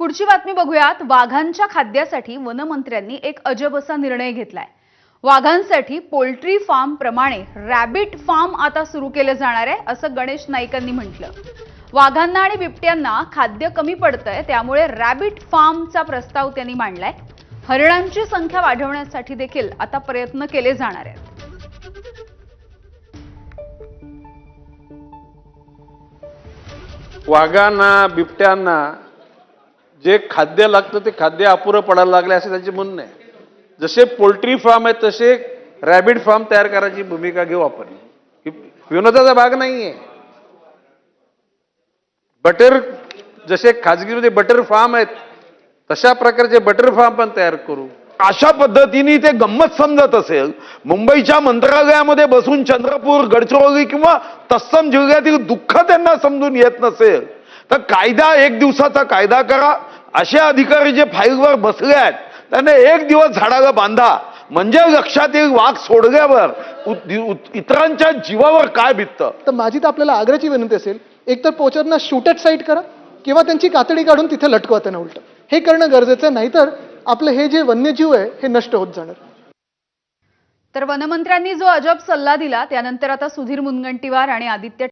पुढची बातमी बघूयात। वाघांच्या खाद्यासाठी वनमंत्र्यांनी एक अजब असा निर्णय घेतलाय। वाघांसाठी पोल्ट्री फार्म प्रमाणे रॅबिट फार्म आता सुरू केले जाणार आहे, असं गणेश नाईकांनी म्हटलं। वाघांना आणि बिबट्यांना खाद्य कमी पडतंय, त्यामुळे रॅबिट फार्मचा प्रस्ताव त्यांनी मांडलाय। हरणांची संख्या वाढवण्यासाठी देखील आता प्रयत्न केले जाणार आहेत। वाघांना बिबट्यांना जे खाद्य लागतं ते खाद्य अपुरं पडायला लागले असे त्यांचे म्हणणं आहे। जसे पोल्ट्री फार्म आहे तसे रॅबिट फार्म तयार करायची भूमिका घेऊ आपण। विनोदाचा भाग नाहीये। बटर जसे खाजगीमध्ये बटर फार्म आहेत तशा प्रकारचे बटर फार्म पण तयार करू। अशा पद्धतीने ते गंमत समजत असेल, मुंबईच्या मंत्रालयामध्ये बसून चंद्रपूर, गडचिरोली किंवा तत्सम जिल्ह्यातील दुःख त्यांना समजून येत नसेल तर कायदा एक दिवसाचा कायदा करा। असे अधिकारी जे फाईलवर बसले आहेत त्यांना एक दिवस झाडाला बांधा, म्हणजे लक्षात येईल वाघ सोडल्यावर इतरांच्या जीवावर काय बिततं। तर माझी तर आपल्याला आग्रहाची विनंती असेल, एकतर पोचरना शूट ॲट साईट करा किंवा त्यांची कातडी काढून तिथे लटकवा त्यांना उलट। हे करणं गरजेचं आहे, नाहीतर आपलं हे जे वन्यजीव आहे हे नष्ट होत जाणार। तर वनमंत्र्यांनी जो अजब सल्ला दिला त्यानंतर आता सुधीर मुनगंटीवार आणि आदित्य